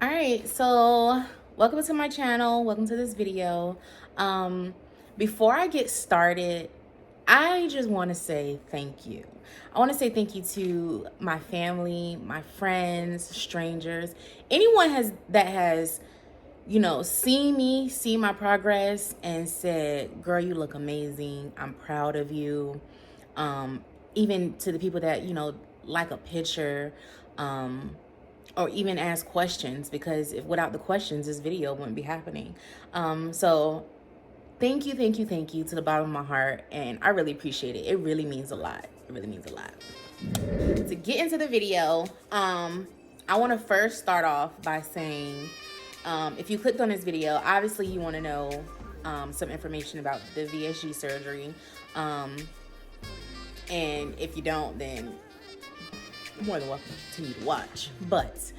All right, so welcome to my channel. Welcome to this video. Before I get started, I just want to say thank you. I want to say thank you to my family, my friends, strangers, anyone that has seen me, seen my progress, and said, "Girl, you look amazing. I'm proud of you." Even to the people that like a picture. Or even ask questions, because if without the questions this video wouldn't be happening. So thank you, thank you, thank you to the bottom of my heart, and I really appreciate it. It really means a lot. It really means a lot. To get into the video, I want to first start off by saying, if you clicked on this video, obviously you want to know some information about the VSG surgery, and if you don't, then more than welcome to continue to watch. But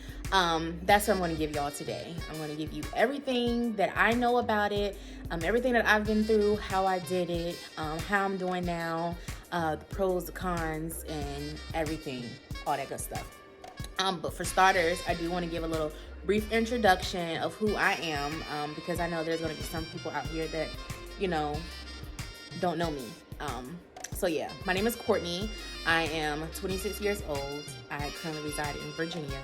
that's what I'm going to give y'all today. I'm going to give you everything that I know about it, everything that I've been through, how I did it, how I'm doing now, the pros, the cons, and everything, all that good stuff. But for starters, I do want to give a little brief introduction of who I am, because I know there's going to be some people out here that don't know me. So yeah, my name is Courtney. I am 26 years old. I currently reside in Virginia.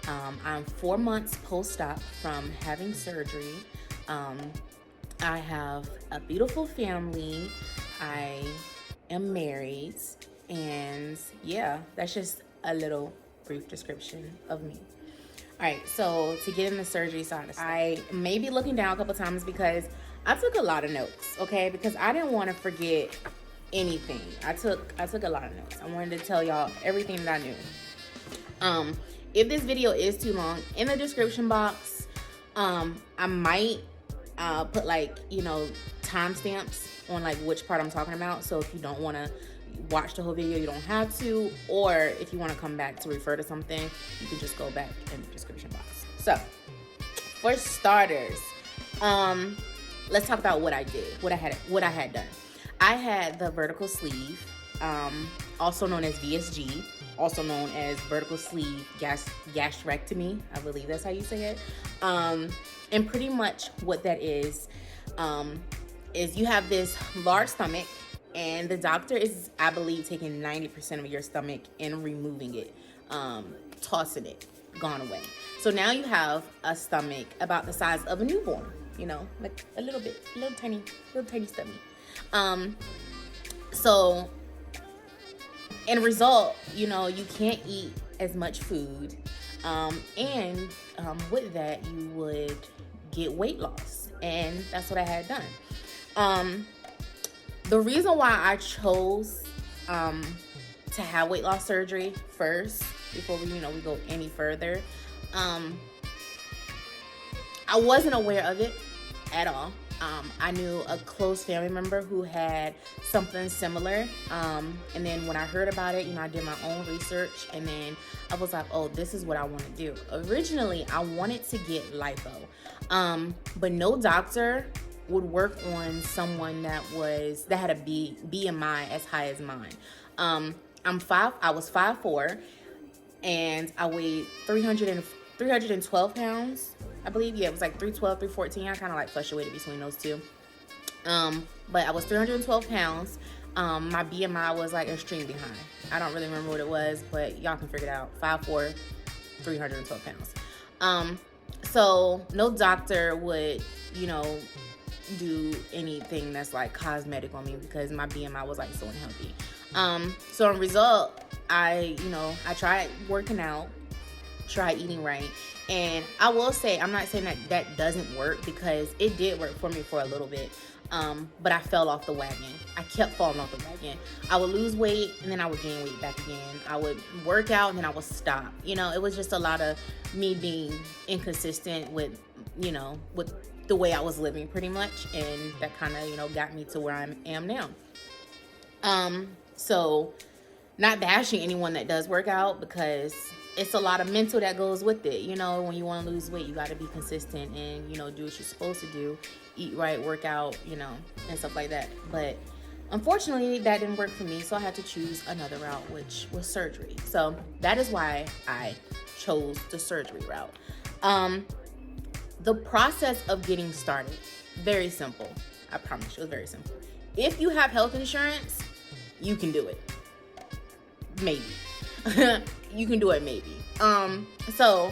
I'm 4 months post-op from having surgery. I have a beautiful family. I am married. And yeah, that's just a little brief description of me. All right, so to get in the surgery side of stuff, I may be looking down a couple times because I took a lot of notes, okay? Because I didn't want to forget anything. I took a lot of notes. I wanted to tell y'all everything that I knew. If this video is too long, in the description box, I might put timestamps on which part I'm talking about. So if you don't want to watch the whole video, you don't have to. Or if you want to come back to refer to something, you can just go back in the description box. So for starters, let's talk about what I did, what I had done. I had the vertical sleeve, also known as VSG, also known as vertical sleeve gastrectomy. I believe that's how you say it. And pretty much what that is you have this large stomach, and the doctor is, I believe, taking 90% of your stomach and removing it, tossing it, gone away. So now you have a stomach about the size of a newborn, like a little tiny stomach. So in result, you can't eat as much food, and with that you would get weight loss, and that's what I had done. The reason why I chose to have weight loss surgery first, before we go any further, I wasn't aware of it at all. I knew a close family member who had something similar. And then when I heard about it, I did my own research, and then I was like, oh, this is what I want to do. Originally, I wanted to get lipo. But no doctor would work on someone that had a BMI as high as mine. I was 5'4", and I weighed 312 pounds. I believe, yeah, it was 312, 314. I kind of fluctuated between those two. But I was 312 pounds. My BMI was extremely high. I don't really remember what it was, but y'all can figure it out. 5'4", 312 pounds. So no doctor would, do anything that's cosmetic on me, because my BMI was so unhealthy. So in result, I tried working out, tried eating right. And I will say, I'm not saying that doesn't work, because it did work for me for a little bit. But I fell off the wagon. I kept falling off the wagon. I would lose weight, and then I would gain weight back again. I would work out, and then I would stop. It was just a lot of me being inconsistent with the way I was living, pretty much. And that kind of, got me to where I am now. So not bashing anyone that does work out, because it's a lot of mental that goes with it. When you want to lose weight, you got to be consistent and, do what you're supposed to do. Eat right, work out, and stuff like that. But unfortunately, that didn't work for me, so I had to choose another route, which was surgery. So that is why I chose the surgery route. The process of getting started, very simple. I promise you, it's very simple. If you have health insurance, you can do it. Maybe. You can do it maybe. So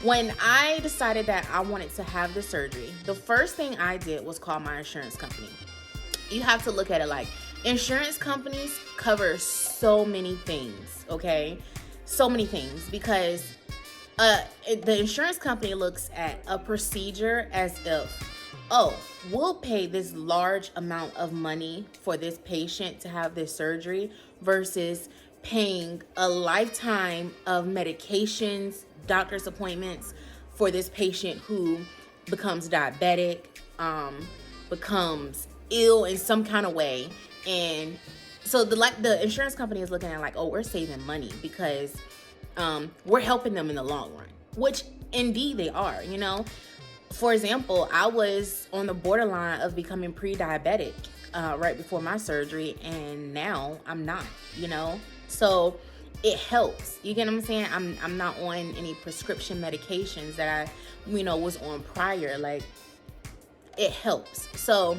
when I decided that I wanted to have the surgery, the first thing I did was call my insurance company. You have to look at it like insurance companies cover so many things, okay? So many things, because the insurance company looks at a procedure as if, oh, we'll pay this large amount of money for this patient to have this surgery versus paying a lifetime of medications, doctor's appointments for this patient who becomes diabetic, becomes ill in some kind of way. And so the insurance company is looking at like, oh, we're saving money because we're helping them in the long run, which indeed they are, you know. For example, I was on the borderline of becoming pre-diabetic right before my surgery, and now I'm not, you know. So it helps. You get what I'm saying? I'm not on any prescription medications that I, you know, was on prior. Like, it helps. So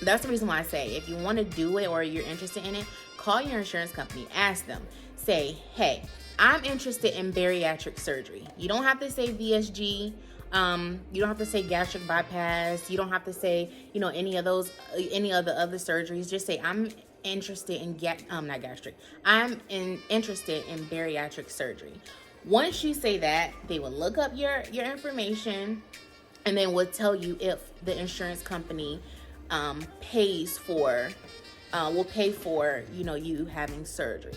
that's the reason why I say if you want to do it or you're interested in it, call your insurance company, ask them, say, hey, I'm interested in bariatric surgery. You don't have to say VSG. You don't have to say gastric bypass. You don't have to say, you know, any of the other surgeries. Just say, I'm interested in interested in bariatric surgery. Once you say that, they will look up your information and then will tell you if the insurance company will pay for, you know, you having surgery.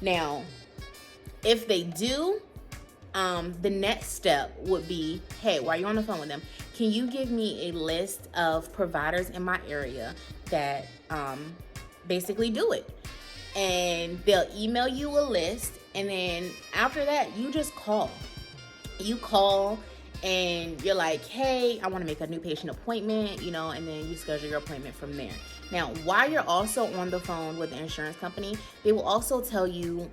Now, if they do, the next step would be, hey, while you're on the phone with them, can you give me a list of providers in my area that basically do it? And they'll email you a list, and then after that, you just call. You call and you're like, hey, I want to make a new patient appointment, you know, and then you schedule your appointment from there. Now, while you're also on the phone with the insurance company, they will also tell you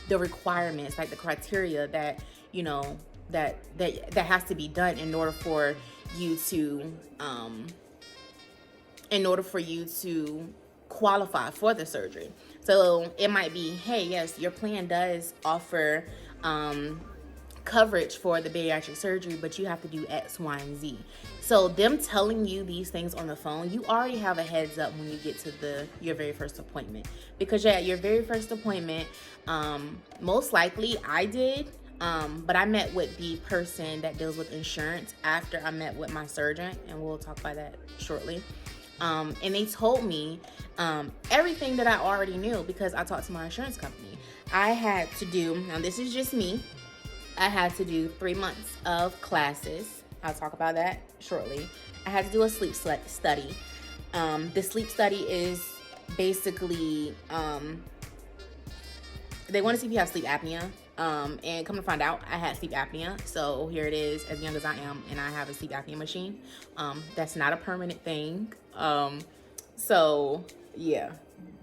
the requirements, like the criteria that, you know, that has to be done in order for you to qualify for the surgery. So it might be, hey, yes, your plan does offer coverage for the bariatric surgery, but you have to do X, Y, and Z. So them telling you these things on the phone, you already have a heads up when you get to your very first appointment. Because yeah, your very first appointment, most likely I did, but I met with the person that deals with insurance after I met with my surgeon, and we'll talk about that shortly. And they told me everything that I already knew because I talked to my insurance company. I had to do, now this is just me, I had to do 3 months of classes. I'll talk about that shortly. I had to do a sleep study. The sleep study is basically, they want to see if you have sleep apnea. And come to find out, I had sleep apnea. So here it is, as young as I am, and I have a sleep apnea machine. That's not a permanent thing. So yeah,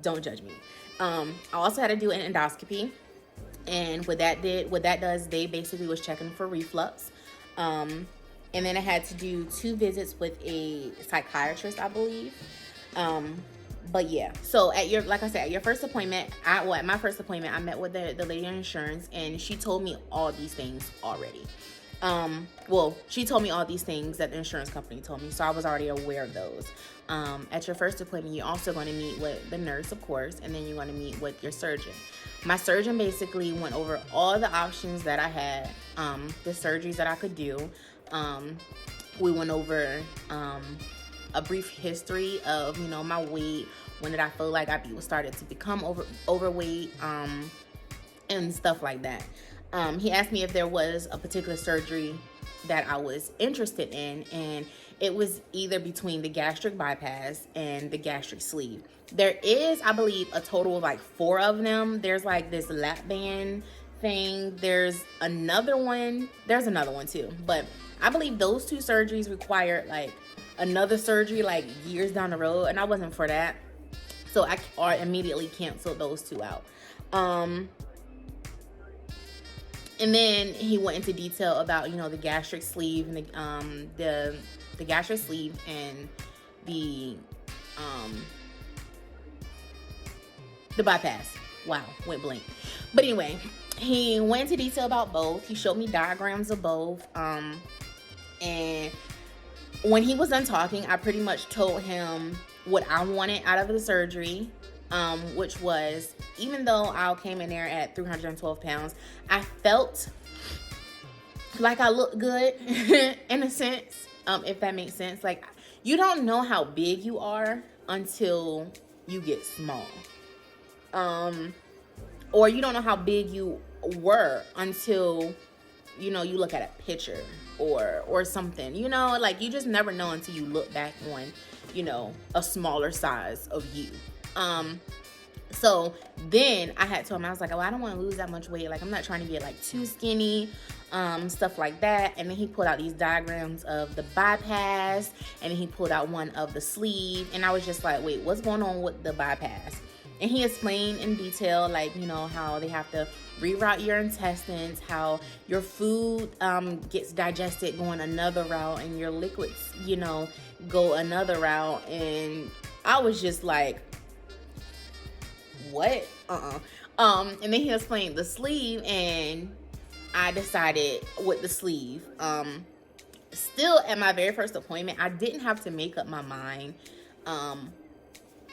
don't judge me. I also had to do an endoscopy. And what that does, they basically was checking for reflux. And then I had to do 2 visits with a psychiatrist, I believe. But yeah, so like I said, at your first appointment, at my first appointment, I met with the lady in insurance, and she told me all these things already. She told me all these things that the insurance company told me, so I was already aware of those. At your first appointment, you're also going to meet with the nurse, of course, and then you're going to meet with your surgeon. My surgeon basically went over all the options that I had, the surgeries that I could do. We went over a brief history of, you know, my weight. When did I feel like I started to become overweight, and stuff like that. He asked me if there was a particular surgery that I was interested in, and it was either between the gastric bypass and the gastric sleeve. There is, I believe, a total of like 4 of them. There's like this lap band thing. There's another one. There's another one too. But I believe those 2 surgeries required like another surgery like years down the road, and I wasn't for that. So I immediately canceled those 2 out. And then he went into detail about, you know, the gastric sleeve and the gastric sleeve and the bypass. Wow, went blank. But anyway, he went into detail about both. He showed me diagrams of both. And when he was done talking, I pretty much told him what I wanted out of the surgery, which was, even though I came in there at 312 pounds, I felt like I looked good in a sense, if that makes sense. Like, you don't know how big you are until you get small. Or you don't know how big you were until, you know, you look at a picture or something, you know, like, you just never know until you look back on, you know, a smaller size of you. So then I had told him, I was like, oh, I don't want to lose that much weight. Like, I'm not trying to get like too skinny, stuff like that. And then he pulled out these diagrams of the bypass, and then he pulled out one of the sleeve. And I was just like, wait, what's going on with the bypass? And he explained in detail, like, you know, how they have to reroute your intestines, how your food gets digested going another route, and your liquids, you know, go another route. And I was just like, what? And then he explained the sleeve, and I decided with the sleeve. Still, at my very first appointment, I didn't have to make up my mind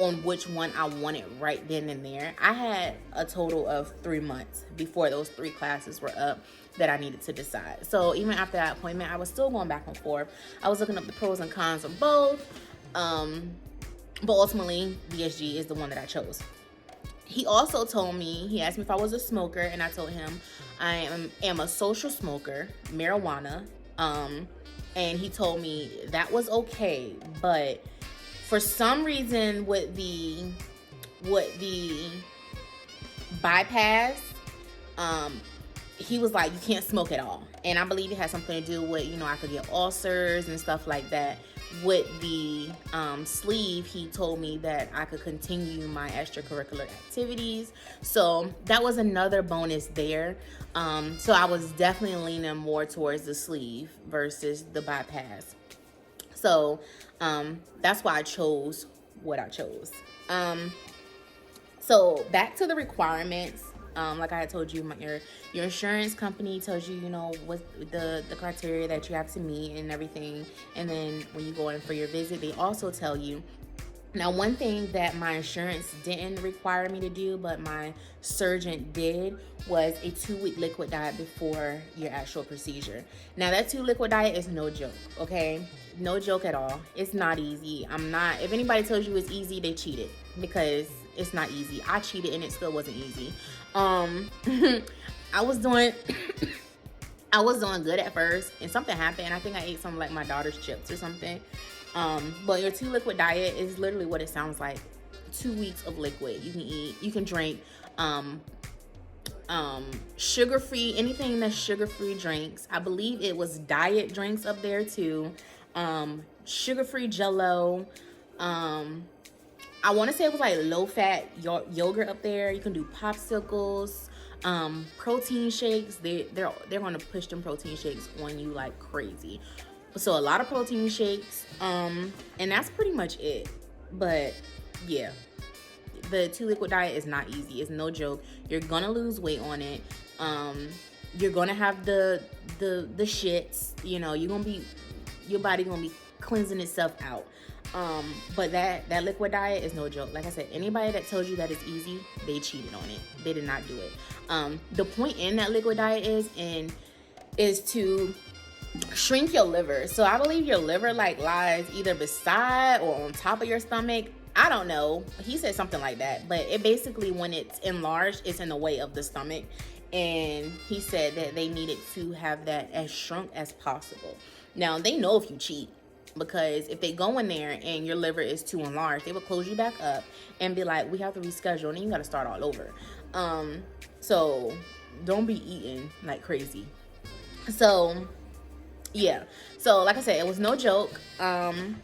on which one I wanted right then and there. I had a total of 3 months before those 3 classes were up that I needed to decide. So even after that appointment, I was still going back and forth. I was looking up the pros and cons of both. But ultimately, BSG is the one that I chose. He also told me, he asked me if I was a smoker, and I told him I am a social smoker, marijuana. And he told me that was okay, but for some reason with the bypass, he was like, you can't smoke at all. And I believe it has something to do with, you know, I could get ulcers and stuff like that. With the sleeve, he told me that I could continue my extracurricular activities. So that was another bonus there. So I was definitely leaning more towards the sleeve versus the bypass. So that's why I chose what I chose. So back to the requirements. Like I had told you, your insurance company tells you, you know, what the criteria that you have to meet and everything. And then when you go in for your visit, they also tell you. Now, one thing that my insurance didn't require me to do, but my surgeon did, was a 2-week liquid diet before your actual procedure. Now, that 2 liquid diet is no joke, okay? No joke at all. It's not easy. If anybody tells you it's easy, they cheated, because it's not easy. I cheated and it still wasn't easy. I was doing good at first, and something happened. I think I ate some like my daughter's chips or something. But your 2 liquid diet is literally what it sounds like. 2 weeks of liquid. You can eat, you can drink sugar-free, anything that's sugar-free drinks. I believe it was diet drinks up there too. Sugar-free Jello. I want to say it was like low-fat yogurt up there. You can do popsicles, protein shakes. They're going to push them protein shakes on you like crazy. So a lot of protein shakes, and that's pretty much it. But yeah, the 2 liquid diet is not easy. It's no joke. You're gonna lose weight on it. You're gonna have the shits. You know, your body gonna be cleansing itself out. But that liquid diet is no joke. Like I said, anybody that tells you that it's easy, they cheated on it. They did not do it. The point in that liquid diet is to shrink your liver. So I believe your liver like lies either beside or on top of your stomach. I don't know. He said something like that. But it basically, when it's enlarged, it's in the way of the stomach. And he said that they needed to have that as shrunk as possible. Now, they know if you cheat. Because if they go in there and your liver is too enlarged, they will close you back up and be like, we have to reschedule, and then you got to start all over. So don't be eating like crazy. So yeah. So like I said, it was no joke. And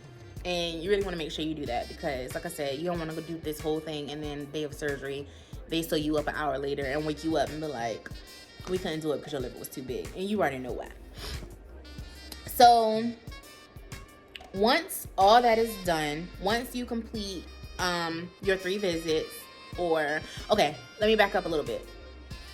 you really want to make sure you do that, because like I said, you don't want to go do this whole thing and then day of surgery, they sew you up an hour later and wake you up and be like, we couldn't do it because your liver was too big, and you already know why. So once all that is done, once you complete your 3 visits, or okay, let me back up a little bit.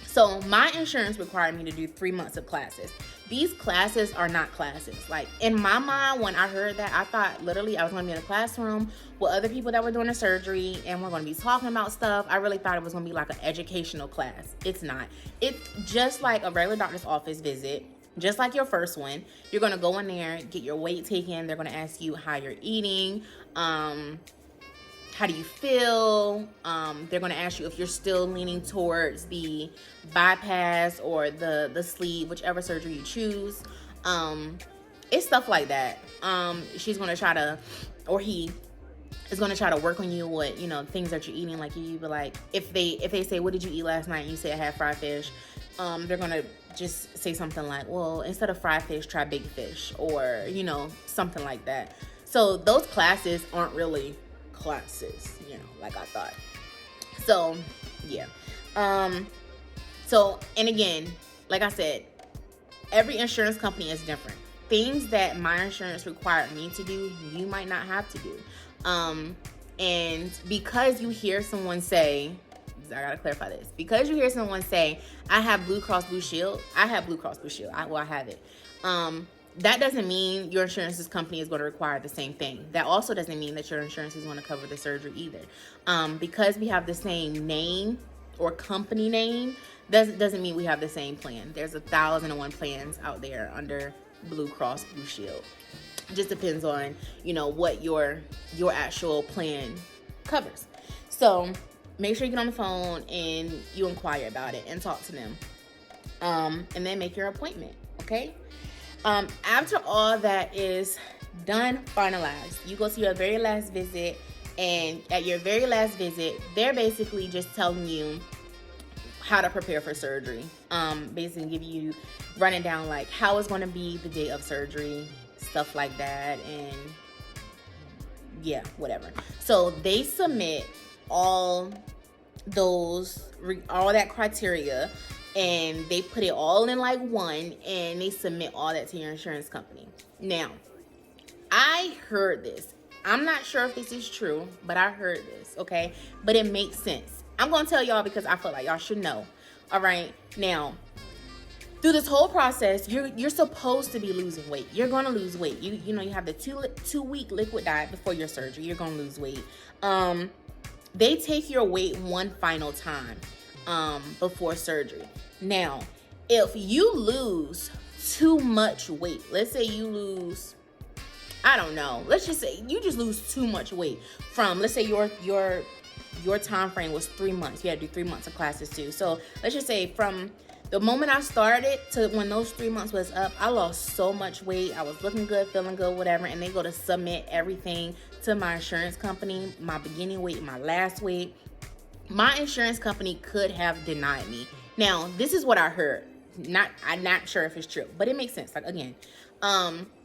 So my insurance required me to do 3 months of classes. These classes are not classes. Like, in my mind, when I heard that, I thought literally I was going to be in a classroom with other people that were doing the surgery, and we're going to be talking about stuff. I really thought it was going to be like an educational class. It's not. It's just like a regular doctor's office visit, just like your first one. You're going to go in there, get your weight taken. They're going to ask you how you're eating, how do you feel? They're going to ask you if you're still leaning towards the bypass or the sleeve, whichever surgery you choose. It's stuff like that. She's going to try to, or he is going to try to work on you with, you know, things that you're eating. Like, you be like, if they say, what did you eat last night? And you say, I had fried fish. They're going to just say something like, well, instead of fried fish, try big fish, or, you know, something like that. So those classes aren't really classes, you know, like I thought. So yeah. So, and again, like I said, every insurance company is different. Things that my insurance required me to do, you might not have to do. And because you hear someone say, I gotta clarify this, because you hear someone say, I have Blue Cross Blue Shield, I have Blue Cross Blue Shield, I have it. That doesn't mean your insurance company is going to require the same thing. That also doesn't mean that your insurance is going to cover the surgery either. Because we have the same name or company name, doesn't mean we have the same plan. There's 1,001 plans out there under Blue Cross Blue Shield. It just depends on, you know, what your actual plan covers. So make sure you get on the phone and you inquire about it and talk to them. And then make your appointment, okay? After all that is done, finalized, you go to your very last visit, and at your very last visit, they're basically just telling you how to prepare for surgery. Basically give you, running down like how it's going to be the day of surgery, stuff like that, and yeah, whatever. So they submit all that criteria, and they put it all in like one, and they submit all that to your insurance company. Now, I heard this. I'm not sure if this is true, but I heard this, okay? But it makes sense. I'm going to tell y'all because I feel like y'all should know. All right? Now, through this whole process, you're supposed to be losing weight. You're going to lose weight. You know, you have the two-week liquid diet before your surgery. You're going to lose weight. They take your weight one final time before surgery. Now, if you lose too much weight, let's say you lose, I don't know, let's just say you just lose too much weight from, let's say your time frame was 3 months. You had to do 3 months of classes too. So let's just say from the moment I started to when those 3 months was up, I lost so much weight. I was looking good, feeling good, whatever. And they go to submit everything to my insurance company, my beginning weight, my last weight. My insurance company could have denied me. Now, this is what I heard. I'm not sure if it's true, but it makes sense. Like, again,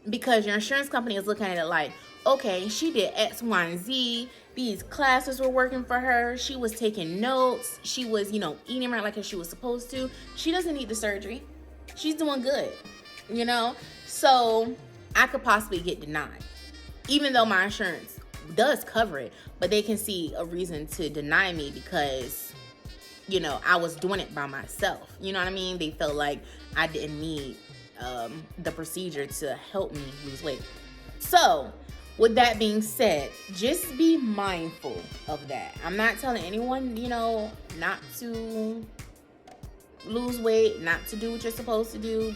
because your insurance company is looking at it like, okay, she did X, Y, and Z. These classes were working for her. She was taking notes. She was, you know, eating right like she was supposed to. She doesn't need the surgery. She's doing good, you know? So I could possibly get denied, even though my insurance does cover it, but they can see a reason to deny me because, you know, I was doing it by myself. You know what I mean? They felt like I didn't need the procedure to help me lose weight. So with that being said, just be mindful of that. I'm not telling anyone, you know, not to lose weight, not to do what you're supposed to do,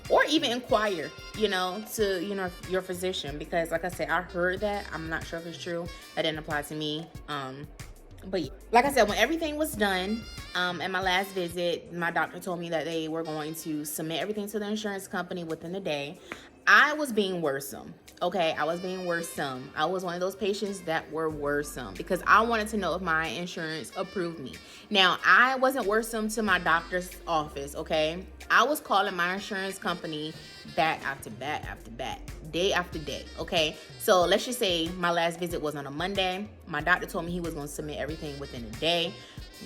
or even inquire, you know, to, you know, your physician, because like I said, I heard that. I'm not sure if it's true. That didn't apply to me. But yeah. Like I said, when everything was done, at my last visit, my doctor told me that they were going to submit everything to the insurance company within the day. I was being worrisome. Okay, I was being worrisome. I was one of those patients that were worrisome because I wanted to know if my insurance approved me. Now, I wasn't worrisome to my doctor's office, okay? I was calling my insurance company back after back after back, day after day, okay? So let's just say my last visit was on a Monday. My doctor told me he was going to submit everything within a day.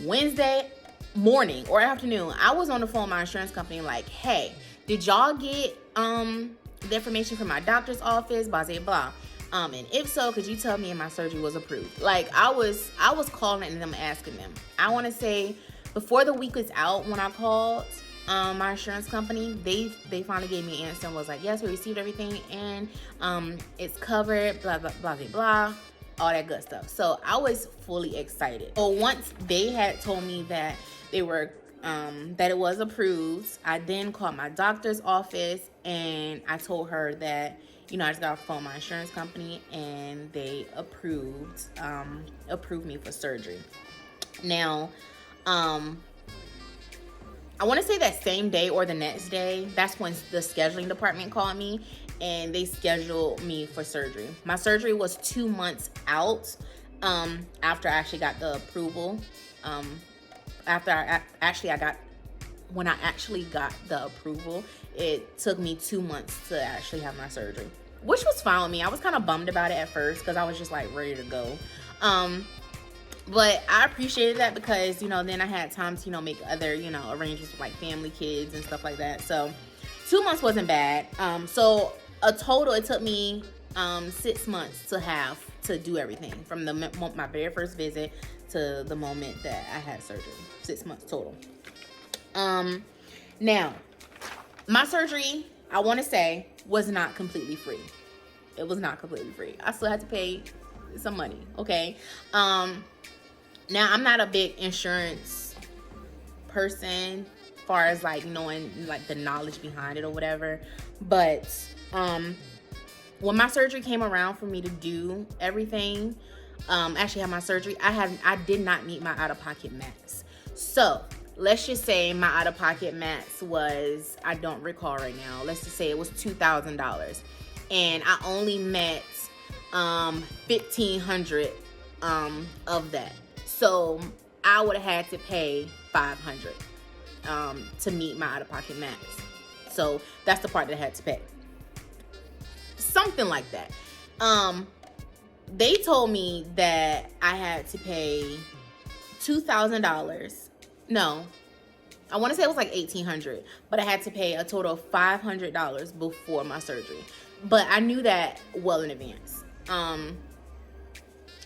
Wednesday, morning or afternoon, I was on the phone with my insurance company like, hey, did y'all get the information from my doctor's office, blah blah blah, and if so, could you tell me if my surgery was approved? Like, I was calling them, asking them. I want to say before the week was out, when I called my insurance company, they finally gave me an answer and was like, yes, we received everything and it's covered, blah blah blah blah blah, all that good stuff. So I was fully excited. So once they had told me that they were that it was approved, I then called my doctor's office and I told her that, you know, I just got off the phone with my insurance company and they approved me for surgery. Now, I want to say that same day or the next day, that's when the scheduling department called me and they scheduled me for surgery. My surgery was 2 months out after I actually got the approval. When I actually got the approval, it took me 2 months to actually have my surgery, which was fine with me. I was kind of bummed about it at first because I was just like ready to go. But I appreciated that because, you know, then I had time to, you know, make other, you know, arrangements with like family, kids and stuff like that. So 2 months wasn't bad. So a total, it took me 6 months to do everything from my very first visit to the moment that I had surgery. 6 months total. Now, my surgery, I want to say, was not completely free. It was not completely free. I still had to pay some money, okay? Now, I'm not a big insurance person far as like knowing like the knowledge behind it or whatever, but when my surgery came around for me to do everything, actually have my surgery, I did not meet my out-of-pocket max. So let's just say my out-of-pocket max was, I don't recall right now, let's just say it was $2,000 and I only met $1,500 of that. So I would have had to pay $500 to meet my out-of-pocket max. So that's the part that I had to pay. Something like that. They told me that I had to pay $2,000. No, I want to say it was like $1,800, but I had to pay a total of $500 before my surgery. But I knew that well in advance.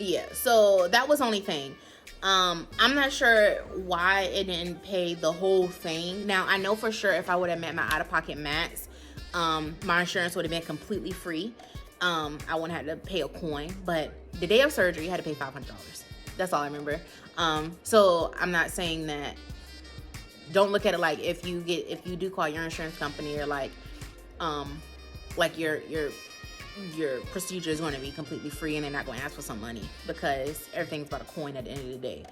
Yeah, so that was the only thing. I'm not sure why it didn't pay the whole thing. Now, I know for sure if I would have met my out-of-pocket max, my insurance would have been completely free. I wouldn't have had to pay a coin, but the day of surgery, I had to pay $500. That's all I remember. So I'm not saying that, don't look at it like if you do call your insurance company or like your procedure is going to be completely free and they're not going to ask for some money, because everything's about a coin at the end of the day.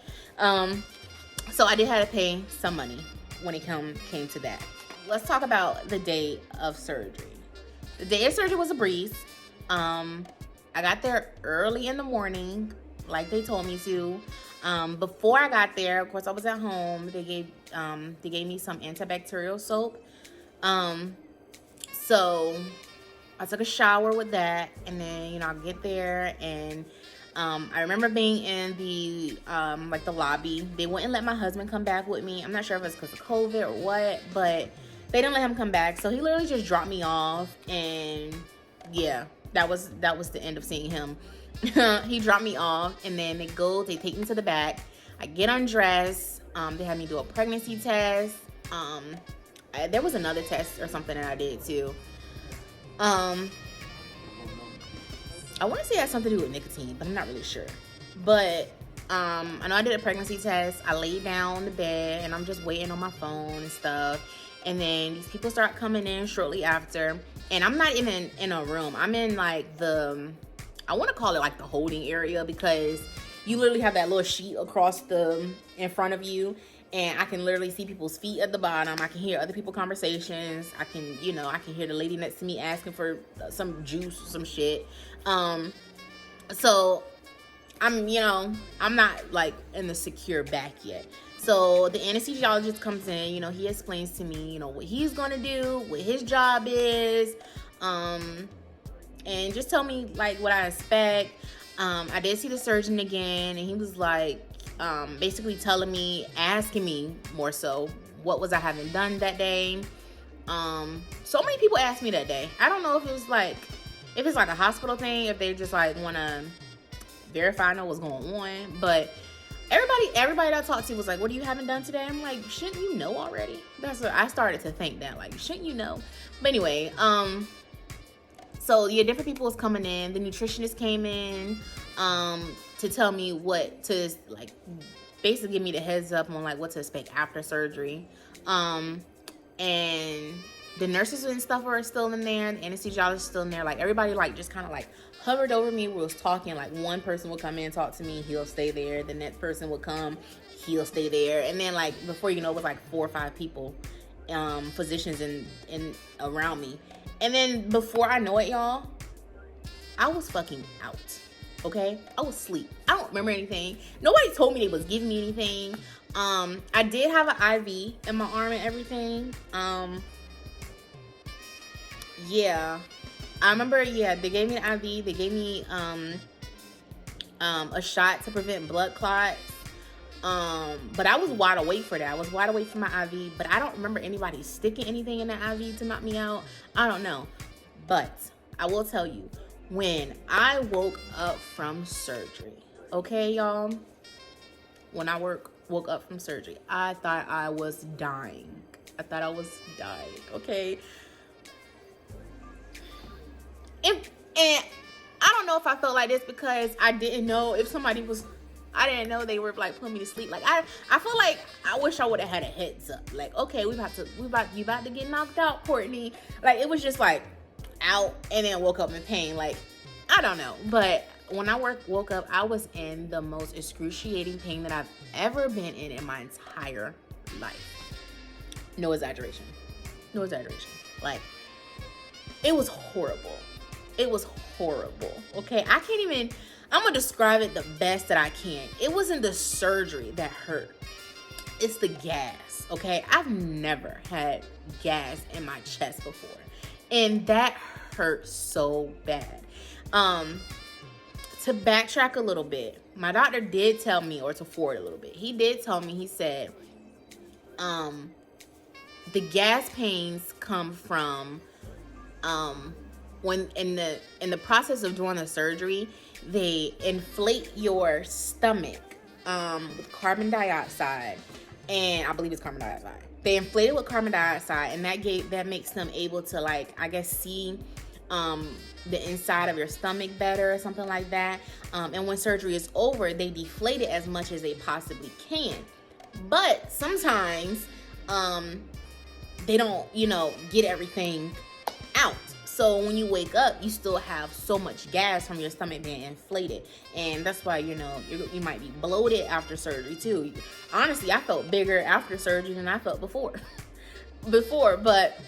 So I did have to pay some money when it came to that. Let's talk about the day of surgery. The day of surgery was a breeze. I got there early in the morning, like they told me to. Before I got there, of course, I was at home. They gave me some antibacterial soap. So I took a shower with that, and then, you know, I get there, and I remember being in the like the lobby. They wouldn't let my husband come back with me. I'm not sure if it's because of COVID or what, but they didn't let him come back. So he literally just dropped me off, and yeah, that was the end of seeing him. He dropped me off, and then they take me to the back. I get undressed. They had me do a pregnancy test. There was another test or something that I did too. I want to say it has something to do with nicotine, but I'm not really sure. But I know I did a pregnancy test. I laid down on the bed and I'm just waiting on my phone and stuff. And then these people start coming in shortly after. And I'm not even in a room. I'm in like I want to call it like the holding area, because you literally have that little sheet across in front of you. And I can literally see people's feet at the bottom. I can hear other people's conversations. I can hear the lady next to me asking for some juice or some shit. So I'm not like in the secure back yet. So the anesthesiologist comes in, he explains to me, what he's going to do, what his job is, and just tell me like what I expect. I did see the surgeon again, and he was like, basically telling me, asking me more so, what was I having done that day. So many people asked me that day. I don't know if it was like, if it's like a hospital thing, if they just like want to verify, I know what's going on. But everybody that I talked to was like, what are you having done today? I'm like, shouldn't you know already? That's what I started to think, that like, shouldn't you know? But anyway, so yeah, different people was coming in. The nutritionist came in to tell me what to, like, basically give me the heads up on like what to expect after surgery. And the nurses and stuff were still in there, the anesthesiologist still in there. Like, everybody like just kind of like hovered over me. We was talking. Like, one person would come in and talk to me, he'll stay there. The next person would come, he'll stay there. And then like before you know, it was like 4 or 5 people, physicians in around me. And then before I know it, y'all, I was fucking out. Okay, I was asleep. I don't remember anything. Nobody told me they was giving me anything. I did have an IV in my arm and everything. Yeah, I remember. Yeah, they gave me an IV. They gave me a shot to prevent blood clots. But I was wide awake for that. I was wide awake for my IV, but I don't remember anybody sticking anything in the IV to knock me out. I don't know. But I will tell you, when I woke up from surgery, okay, y'all, when I woke up from surgery, I thought I was dying. I thought I was dying, okay? And I don't know if I felt like this because I didn't know if somebody was, I didn't know they were like putting me to sleep. Like, I feel like I wish I would have had a heads up. Like, okay, you about to get knocked out, Courtney. Like, it was just like out and then woke up in pain. Like, I don't know. But when I woke up, I was in the most excruciating pain that I've ever been in my entire life. No exaggeration. No exaggeration. Like, it was horrible. It was horrible. Okay, I can't even, I'm gonna describe it the best that I can. It wasn't the surgery that hurt. It's the gas, okay? I've never had gas in my chest before. And that hurt so bad. To backtrack a little bit, my doctor did tell me, or to forward a little bit, he did tell me, he said, the gas pains come from, when in the process of doing the surgery, they inflate your stomach with carbon dioxide, and I believe it's carbon dioxide. They inflate it with carbon dioxide, and that makes them able to, like, I guess, see the inside of your stomach better or something like that. And when surgery is over, they deflate it as much as they possibly can. But sometimes they don't, get everything out. So when you wake up, you still have so much gas from your stomach being inflated. And that's why, you might be bloated after surgery too. Honestly, I felt bigger after surgery than I felt before. But,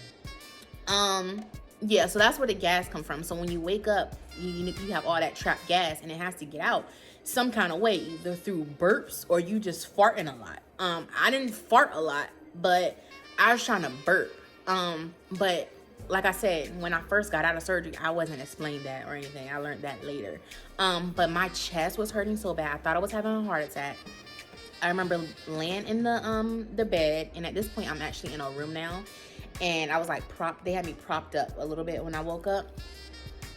yeah, so that's where the gas come from. So when you wake up, you have all that trapped gas and it has to get out some kind of way, either through burps or you just farting a lot. I didn't fart a lot, but I was trying to burp. But like I said, when I first got out of surgery, I wasn't explained that or anything. I learned that later. But my chest was hurting so bad. I thought I was having a heart attack. I remember laying in the bed, and at this point, I'm actually in a room now. And I was like they had me propped up a little bit when I woke up.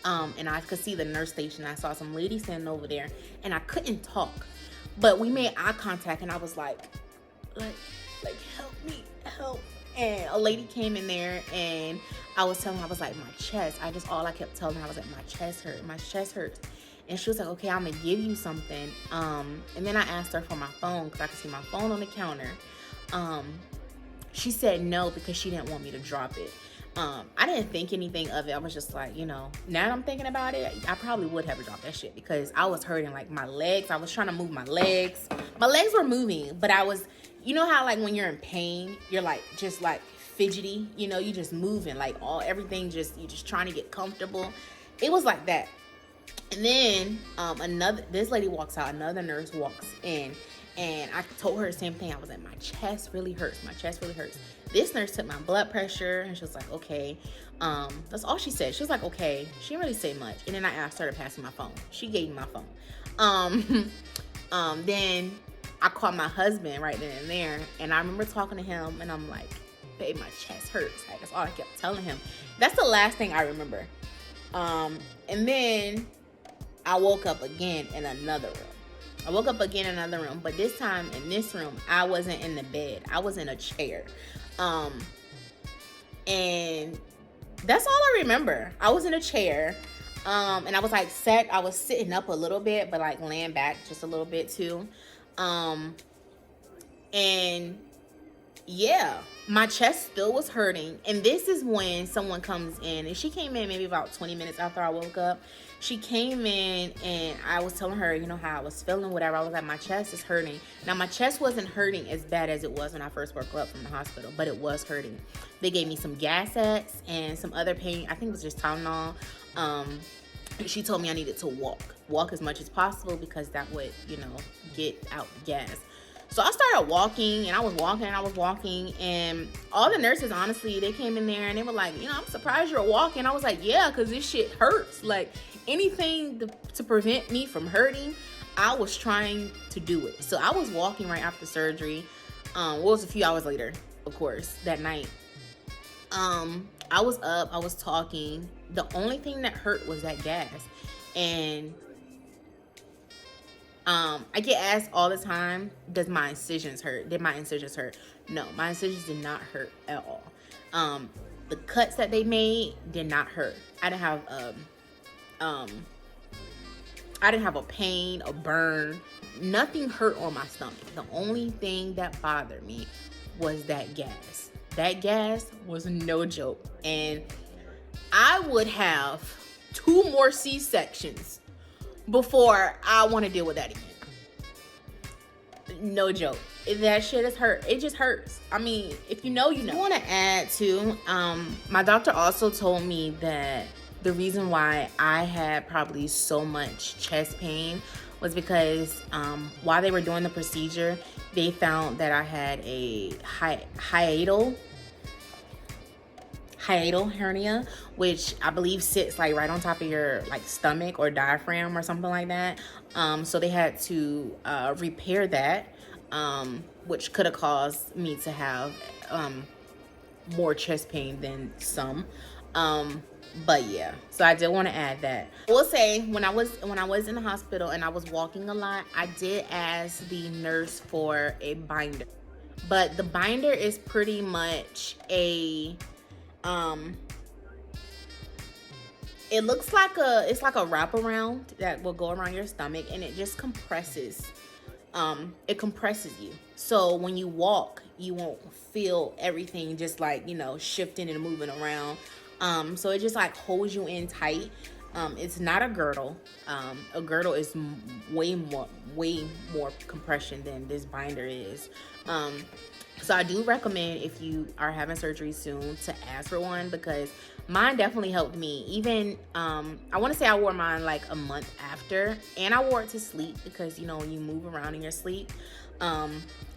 And I could see the nurse station. I saw some lady standing over there, and I couldn't talk. But we made eye contact, and I was like, help me, help. And a lady came in there, and I was telling her, I was like, my chest. All I kept telling her, I was like, my chest hurts. And she was like, okay, I'm gonna give you something. And then I asked her for my phone, because I could see my phone on the counter. She said no, because she didn't want me to drop it. I didn't think anything of it. I was just like, now that I'm thinking about it, I probably would have dropped that shit, because I was hurting, like, my legs. I was trying to move my legs. My legs were moving, but I was, how like when you're in pain, you're like just like fidgety, you just moving, like everything, you're just trying to get comfortable. It was like that. And then this lady walks out, another nurse walks in, and I told her the same thing. I was like, my chest really hurts. This nurse took my blood pressure, and she was like, okay. That's all she said. She was like, okay. She didn't really say much. And then I asked her to pass me my phone. She gave me my phone. Then I called my husband right then and there, and I remember talking to him, and I'm like, babe, my chest hurts. Like, that's all I kept telling him. That's the last thing I remember. And then I woke up again in another room. But this time in this room, I wasn't in the bed. I was in a chair. And that's all I remember. I was in a chair. And I was like I was sitting up a little bit, but like laying back just a little bit too. And yeah, my chest still was hurting. And this is when someone comes in, and she came in maybe about 20 minutes after I woke up. She came in, and I was telling her, you know, how I was feeling, whatever. I was like, my chest is hurting. Now, my chest wasn't hurting as bad as it was when I first woke up from the hospital, but it was hurting. They gave me some Gas-X and some other pain. I think it was just Tylenol. She told me I needed to walk as much as possible, because that would, you know, get out the gas. So I started walking, and I was walking, and all the nurses, honestly, they came in there and they were like, you know, I'm surprised you're walking. I was like, yeah, because this shit hurts. Like, anything to prevent me from hurting, I was trying to do it. So I was walking right after surgery. It was a few hours later, of course, that night. I was up, I was talking. The only thing that hurt was that gas. And I get asked all the time, does my incisions hurt? Did my incisions hurt? No, my incisions did not hurt at all. The cuts that they made did not hurt. I didn't have a pain, a burn. Nothing hurt on my stomach. The only thing that bothered me was that gas. That gas was no joke. And I would have 2 more C-sections before I want to deal with that again. No joke. That shit is hurt. It just hurts. I mean, if you know, you know. I want to add too, my doctor also told me that the reason why I had probably so much chest pain was because while they were doing the procedure, they found that I had a hiatal hernia, which I believe sits like right on top of your like stomach or diaphragm or something like that. So they had to repair that, which could have caused me to have more chest pain than some. But yeah, so I did want to add that. I will say, when I was in the hospital and I was walking a lot, I did ask the nurse for a binder. But the binder is pretty much a it looks like it's like a wraparound that will go around your stomach, and it just compresses. It compresses you. So when you walk, you won't feel everything just like, you know, shifting and moving around. So it just like holds you in tight. It's not a girdle. A girdle is way more compression than this binder is. So I do recommend, if you are having surgery soon, to ask for one, because mine definitely helped me. Even I want to say I wore mine like a month after, and I wore it to sleep, because you know, when you move around in your sleep,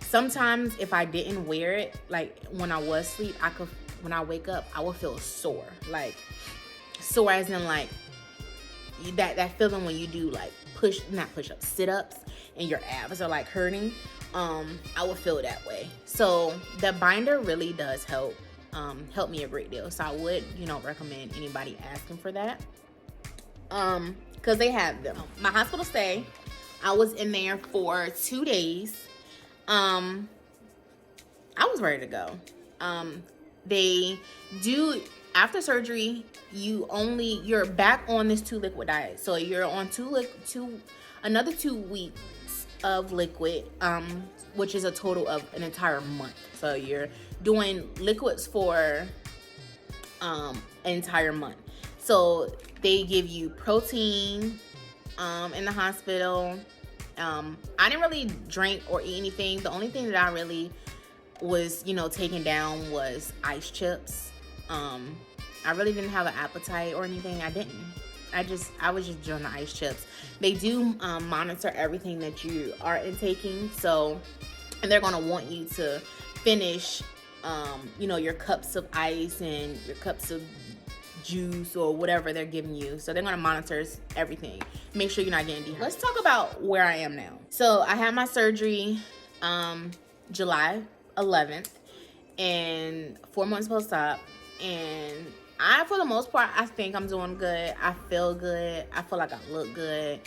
sometimes if I didn't wear it, like when I was asleep, when I wake up, I would feel sore, like sore as in like that feeling when you do like sit-ups and your abs are like hurting. I would feel that way. So the binder really does help me a great deal. So I would, you know, recommend anybody asking for that, because they have them. My hospital stay, I was in there for 2 days. I was ready to go. They do, after surgery, you're back on this 2 liquid diet. So you're on another 2 weeks of liquid, which is a total of an entire month. So you're doing liquids for an entire month. So they give you protein in the hospital. I didn't really drink or eat anything. The only thing that I really was, you know, taking down was ice chips. I really didn't have an appetite or anything. I was just doing the ice chips. They do monitor everything that you are intaking, so, and they're gonna want you to finish, you know, your cups of ice and your cups of juice or whatever they're giving you. So they're gonna monitor everything. Make sure you're not getting dehydrated. Let's talk about where I am now. So I had my surgery July 11th, and 4 months post-op, and for the most part, I think I'm doing good. I feel good. I feel like I look good.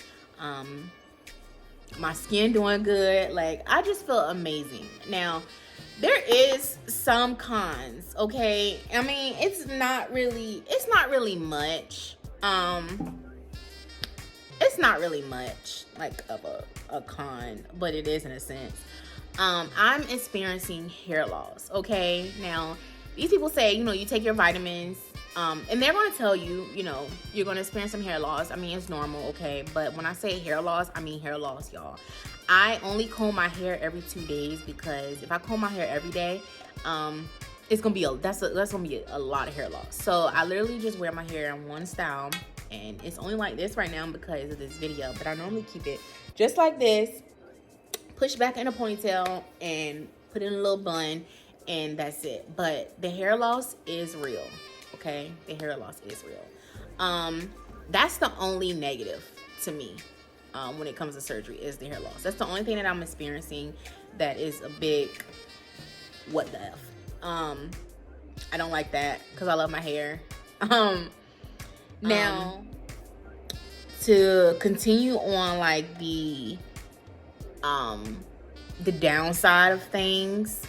My skin doing good. Like, I just feel amazing. Now, there is some cons, okay? I mean, it's not really much. It's not really much like of a con, but it is in a sense. I'm experiencing hair loss, okay? Now, these people say, you take your vitamins, and they're going to tell you, you're going to experience some hair loss. I mean, it's normal, okay? But when I say hair loss, I mean hair loss, y'all. I only comb my hair every 2 days, because if I comb my hair every day, it's going to be that's going to be a lot of hair loss. So I literally just wear my hair in one style, and it's only like this right now because of this video, but I normally keep it just like this, push back in a ponytail, and put in a little bun, and that's it. But the hair loss is real, okay? The hair loss is real. That's the only negative to me when it comes to surgery, is the hair loss. That's the only thing that I'm experiencing that is a big what the F. I don't like that because I love my hair. Now, to continue on like the downside of things,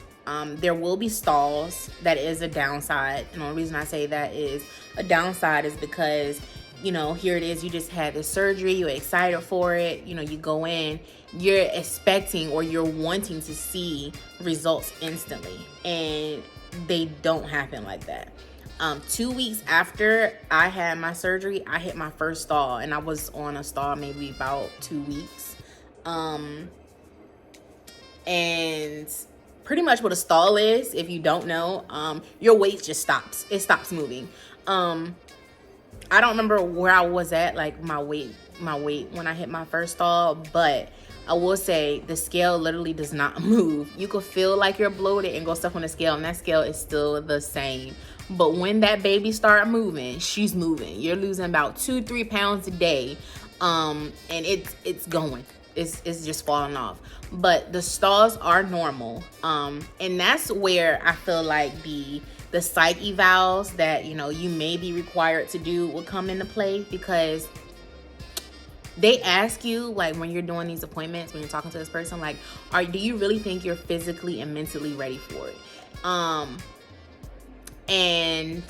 there will be stalls. That is a downside, and the only reason I say that is a downside is because here it is, you just had this surgery, you're excited for it, you go in, you're expecting or you're wanting to see results instantly, and they don't happen like that. 2 weeks after I had my surgery, I hit my first stall, and I was on a stall maybe about 2 weeks. And pretty much what a stall is, if you don't know, your weight just stops. It stops moving. I don't remember where I was at, like my weight when I hit my first stall, but I will say the scale literally does not move. You could feel like you're bloated and go stuff on the scale, and that scale is still the same. But when that baby start moving, she's moving. You're losing about 2-3 pounds a day, and it's going. It's just falling off. But the stalls are normal, and that's where I feel like the psych evals that you may be required to do will come into play, because they ask you, like, when you're doing these appointments, when you're talking to this person, like, do you really think you're physically and mentally ready for it? And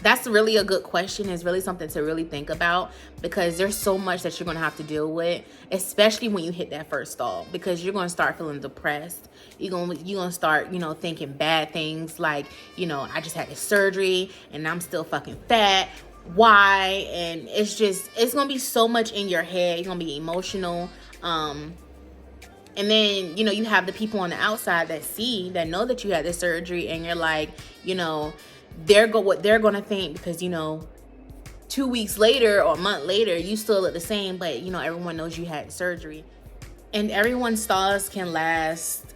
that's really a good question. It's really something to really think about, because there's so much that you're going to have to deal with, especially when you hit that first stall, because you're going to start feeling depressed. You're going to start, thinking bad things like, I just had this surgery and I'm still fucking fat. Why? And it's going to be so much in your head. You're going to be emotional. And then, you have the people on the outside that know that you had this surgery, and you're like, what they're going to think, because, 2 weeks later or a month later, you still look the same, but, everyone knows you had surgery. And everyone's stalls can last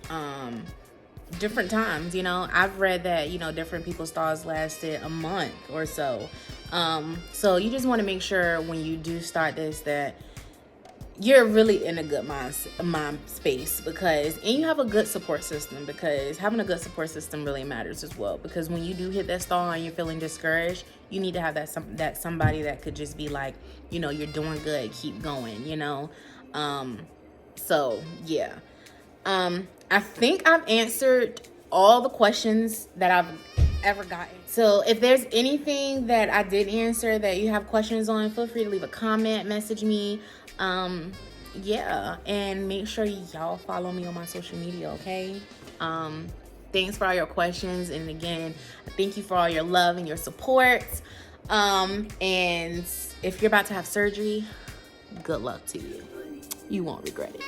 different times. I've read that, different people's stalls lasted a month or so. So you just want to make sure when you do start this that you're really in a good mind space, and you have a good support system, because having a good support system really matters as well, because when you do hit that stall and you're feeling discouraged, you need to have that somebody that could just be like, you're doing good, keep going, so yeah. I think I've answered all the questions that I've ever gotten. So if there's anything that I did answer that you have questions on, feel free to leave a comment, message me. Yeah, and make sure y'all follow me on my social media, okay? Thanks for all your questions, and again, thank you for all your love and your support. And if you're about to have surgery, good luck to you. You won't regret it.